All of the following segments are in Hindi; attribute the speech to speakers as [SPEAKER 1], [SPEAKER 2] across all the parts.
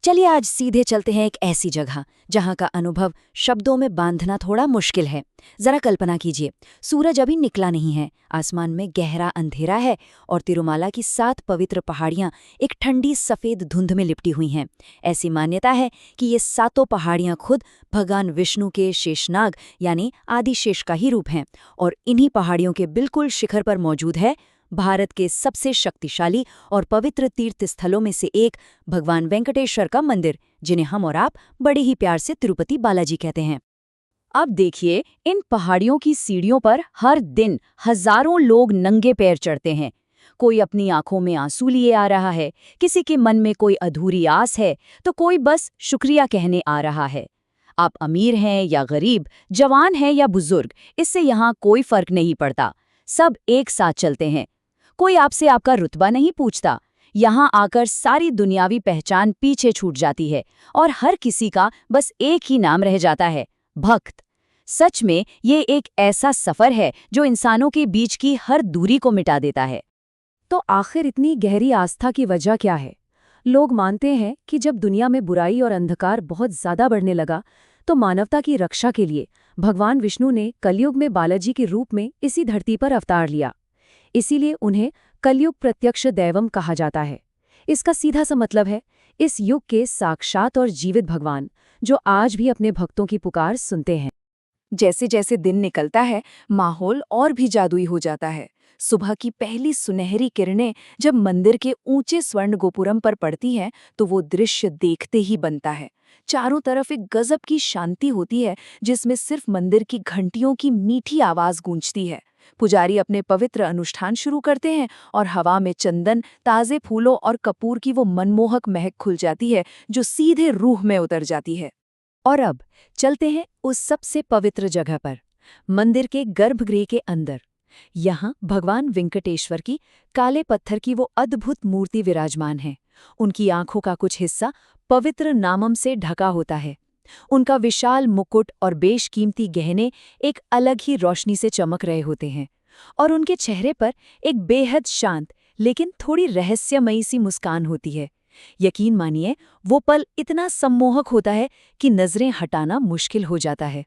[SPEAKER 1] चलिए आज सीधे चलते हैं एक ऐसी जगह जहां का अनुभव शब्दों में बांधना थोड़ा मुश्किल है। जरा कल्पना कीजिए, सूरज अभी निकला नहीं है, आसमान में गहरा अंधेरा है और तिरुमाला की 7 पवित्र पहाड़ियां एक ठंडी सफेद धुंध में लिपटी हुई हैं। ऐसी मान्यता है कि ये 7 पहाड़ियां खुद भगवान विष्णु के शेषनाग यानी आदिशेष का ही रूप हैं और इन्हीं पहाड़ियों के बिल्कुल शिखर पर मौजूद है भारत के सबसे शक्तिशाली और पवित्र तीर्थ स्थलों में से एक भगवान वेंकटेश्वर का मंदिर, जिन्हें हम और आप बड़े ही प्यार से तिरुपति बालाजी कहते हैं। अब देखिए, इन पहाड़ियों की सीढ़ियों पर हर दिन हजारों लोग नंगे पैर चढ़ते हैं। कोई अपनी आंखों में आंसू लिए आ रहा है, किसी के मन में कोई अधूरी आस है, तो कोई बस शुक्रिया कहने आ रहा है। आप अमीर हैं या गरीब, जवान हैं या बुजुर्ग, इससे यहाँ कोई फर्क नहीं पड़ता। सब एक साथ चलते हैं। कोई आपसे आपका रुतबा नहीं पूछता। यहाँ आकर सारी दुनियावी पहचान पीछे छूट जाती है और हर किसी का बस एक ही नाम रह जाता है, भक्त। सच में ये एक ऐसा सफर है जो इंसानों के बीच की हर दूरी को मिटा देता है।
[SPEAKER 2] तो आखिर इतनी गहरी आस्था की वजह क्या है? लोग मानते हैं कि जब दुनिया में बुराई और अंधकार बहुत ज्यादा बढ़ने लगा, तो मानवता की रक्षा के लिए भगवान विष्णु ने कलयुग में बालाजी के रूप में इसी धरती पर अवतार लिया। इसीलिए उन्हें कलयुग प्रत्यक्ष दैवम कहा जाता है। इसका सीधा सा मतलब है इस युग के साक्षात और जीवित भगवान, जो आज भी अपने भक्तों की पुकार सुनते हैं।
[SPEAKER 1] जैसे जैसे दिन निकलता है, माहौल और भी जादुई हो जाता है। सुबह की पहली सुनहरी किरणें जब मंदिर के ऊंचे स्वर्ण गोपुरम पर पड़ती हैं, तो वो दृश्य देखते ही बनता है। चारों तरफ एक गजब की शांति होती है, जिसमें सिर्फ मंदिर की घंटियों की मीठी आवाज गूंजती है। पुजारी अपने पवित्र अनुष्ठान शुरू करते हैं और हवा में चंदन, ताजे फूलों और कपूर की वो मनमोहक महक खुल जाती है, जो सीधे रूह में उतर जाती है। और अब चलते हैं उस सबसे पवित्र जगह पर, मंदिर के गर्भगृह के अंदर। यहाँ भगवान वेंकटेश्वर की काले पत्थर की वो अद्भुत मूर्ति विराजमान है। उनकी आंखों का कुछ हिस्सा पवित्र नामम से ढका होता है। उनका विशाल मुकुट और बेशकीमती गहने एक अलग ही रोशनी से चमक रहे होते हैं और उनके चेहरे पर एक बेहद शांत लेकिन थोड़ी रहस्यमयी सी मुस्कान होती है। यकीन मानिए, वो पल इतना सम्मोहक होता है कि नजरें हटाना मुश्किल हो जाता है।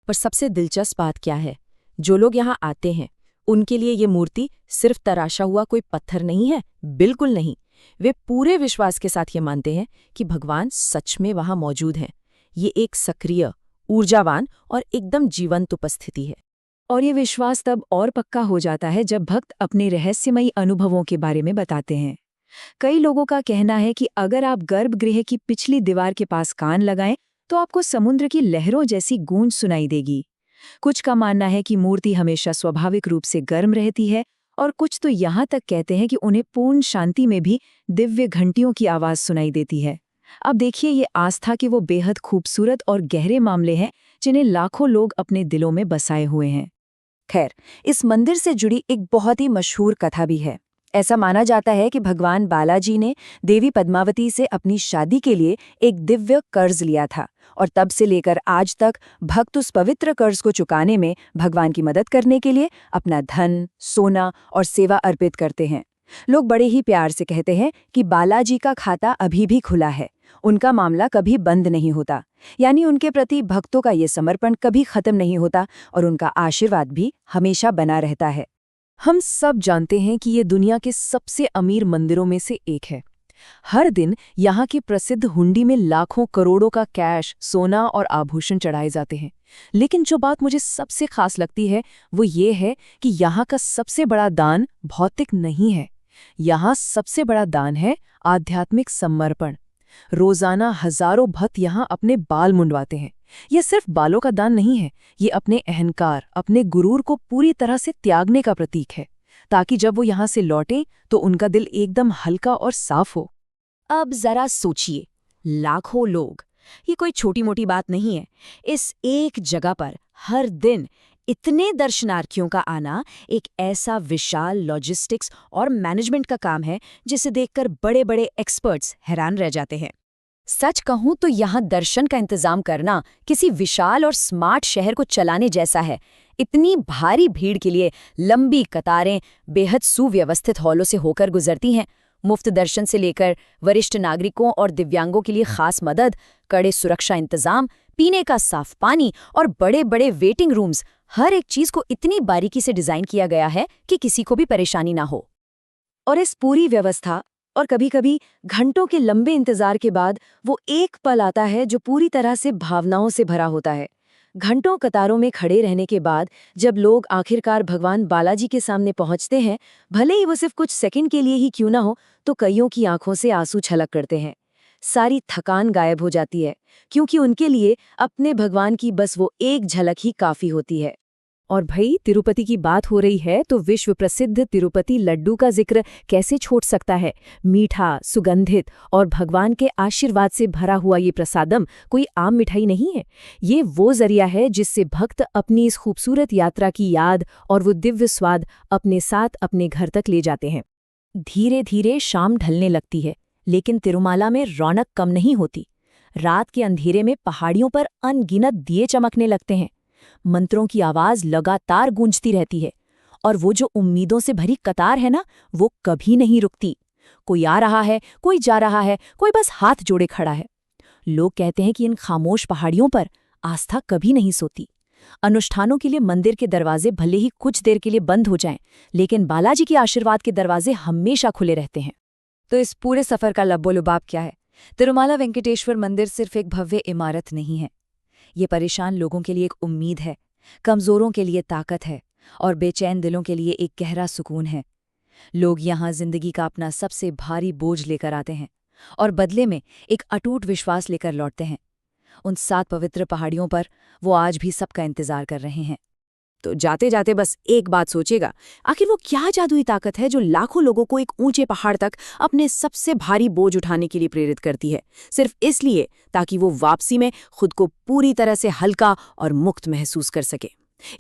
[SPEAKER 2] पर सबसे दिलचस्प बात क्या है? जो लोग यहाँ आते हैं, उनके लिए ये मूर्ति सिर्फ तराशा हुआ कोई पत्थर नहीं है। बिल्कुल नहीं। वे पूरे विश्वास के साथ ये मानते हैं कि भगवान सच में वहाँ मौजूद हैं। ये एक सक्रिय, ऊर्जावान और एकदम जीवंत उपस्थिति है। और ये विश्वास तब और पक्का हो जाता है जब भक्त अपने रहस्यमयी अनुभवों के बारे में बताते हैं। कई लोगों का कहना है कि अगर आप गर्भगृह की पिछली दीवार के पास कान लगाएं, तो आपको समुद्र की लहरों जैसी गूंज सुनाई देगी। कुछ का मानना है कि मूर्ति हमेशा स्वाभाविक रूप से गर्म रहती है और कुछ तो यहाँ तक कहते हैं कि उन्हें पूर्ण शांति में भी दिव्य घंटियों की आवाज सुनाई देती है। अब देखिए, ये आस्था के वो बेहद खूबसूरत और गहरे मामले हैं जिन्हें लाखों लोग अपने दिलों में बसाए हुए हैं।
[SPEAKER 1] खैर, इस मंदिर से जुड़ी एक बहुत ही मशहूर कथा भी है। ऐसा माना जाता है कि भगवान बालाजी ने देवी पद्मावती से अपनी शादी के लिए एक दिव्य कर्ज लिया था और तब से लेकर आज तक भक्त उस पवित्र कर्ज को चुकाने में भगवान की मदद करने के लिए अपना धन, सोना और सेवा अर्पित करते हैं। लोग बड़े ही प्यार से कहते हैं कि बालाजी का खाता अभी भी खुला है। उनका मामला कभी बंद नहीं होता, यानी उनके प्रति भक्तों का ये समर्पण कभी खत्म नहीं होता और उनका आशीर्वाद भी हमेशा बना रहता है।
[SPEAKER 2] हम सब जानते हैं कि ये दुनिया के सबसे अमीर मंदिरों में से एक है। हर दिन यहाँ की प्रसिद्ध हुंडी में लाखों करोड़ों का कैश, सोना और आभूषण चढ़ाए जाते हैं। लेकिन जो बात मुझे सबसे खास लगती है वो ये है कि यहाँ का सबसे बड़ा दान भौतिक नहीं है। यहाँ सबसे बड़ा दान है आध्यात्मिक समर्पण। रोजाना हजारों भक्त यहाँ अपने बाल मुंडवाते हैं। ये सिर्फ बालों का दान नहीं है, ये अपने अहंकार, अपने गुरूर को पूरी तरह से त्यागने का प्रतीक है, ताकि जब वो यहाँ से लौटें तो उनका दिल एकदम हल्का और साफ हो।
[SPEAKER 1] अब जरा सोचिए, लाखों लोग, ये कोई छोटी मोटी बात नहीं है। इस एक जगह पर हर दिन इतने दर्शनार्थियों का आना एक ऐसा विशाल लॉजिस्टिक्स और मैनेजमेंट का काम है जिसे देखकर बड़े बड़े एक्सपर्ट्स हैरान रह जाते हैं। सच कहूं तो यहाँ दर्शन का इंतजाम करना किसी विशाल और स्मार्ट शहर को चलाने जैसा है। इतनी भारी भीड़ के लिए लंबी कतारें बेहद सुव्यवस्थित हॉलों से होकर गुजरती हैं। मुफ्त दर्शन से लेकर वरिष्ठ नागरिकों और दिव्यांगों के लिए खास मदद, कड़े सुरक्षा इंतजाम, पीने का साफ पानी और बड़े बड़े वेटिंग रूम्स, हर एक चीज को इतनी बारीकी से डिजाइन किया गया है कि किसी को भी परेशानी ना हो। और इस पूरी व्यवस्था और कभी-कभी घंटों के लंबे इंतजार के बाद वो एक पल आता है जो पूरी तरह से भावनाओं से भरा होता है। घंटों कतारों में खड़े रहने के बाद जब लोग आखिरकार भगवान बालाजी के सामने पहुंचते हैं, भले ही वो सिर्फ कुछ सेकंड के लिए ही क्यों ना हो, तो कईयों की आंखों से आंसू छलक करते हैं। सारी थकान गायब हो जाती है, क्योंकि उनके लिए अपने भगवान की बस वो एक झलक ही काफी होती है।
[SPEAKER 2] और भाई, तिरुपति की बात हो रही है तो विश्व प्रसिद्ध तिरुपति लड्डू का जिक्र कैसे छोड़ सकता है। मीठा, सुगंधित और भगवान के आशीर्वाद से भरा हुआ ये प्रसादम कोई आम मिठाई नहीं है। ये वो जरिया है जिससे भक्त अपनी इस खूबसूरत यात्रा की याद और वो दिव्य स्वाद अपने साथ अपने घर तक ले जाते हैं। धीरे धीरे शाम ढलने लगती है, लेकिन तिरुमाला में रौनक कम नहीं होती। रात के अंधेरे में पहाड़ियों पर अनगिनत दिए चमकने लगते हैं। मंत्रों की आवाज लगातार गूंजती रहती है और वो जो उम्मीदों से भरी कतार है ना, वो कभी नहीं रुकती। कोई आ रहा है, कोई जा रहा है, कोई बस हाथ जोड़े खड़ा है। लोग कहते हैं कि इन खामोश पहाड़ियों पर आस्था कभी नहीं सोती। अनुष्ठानों के लिए मंदिर के दरवाजे भले ही कुछ देर के लिए बंद हो जाएं, लेकिन बालाजी के आशीर्वाद के दरवाजे हमेशा खुले रहते हैं।
[SPEAKER 1] तो इस पूरे सफर का लब्बो-लुबाब क्या है? तिरुमाला वेंकटेश्वर मंदिर सिर्फ एक भव्य इमारत नहीं है। ये परेशान लोगों के लिए एक उम्मीद है, कमजोरों के लिए ताकत है और बेचैन दिलों के लिए एक गहरा सुकून है। लोग यहाँ जिंदगी का अपना सबसे भारी बोझ लेकर आते हैं और बदले में एक अटूट विश्वास लेकर लौटते हैं। उन 7 पवित्र पहाड़ियों पर वो आज भी सबका इंतजार कर रहे हैं।
[SPEAKER 2] तो जाते जाते बस एक बात सोचेगा, आखिर वो क्या जादुई ताकत है जो लाखों लोगों को एक ऊंचे पहाड़ तक अपने सबसे भारी बोझ उठाने के लिए प्रेरित करती है, सिर्फ इसलिए ताकि वो वापसी में खुद को पूरी तरह से हल्का और मुक्त महसूस कर सके।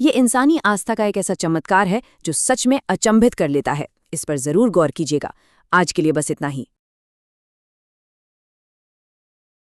[SPEAKER 2] ये इंसानी आस्था का एक ऐसा चमत्कार है जो सच में अचंभित कर लेता है। इस पर जरूर गौर कीजिएगा। आज के लिए बस इतना ही।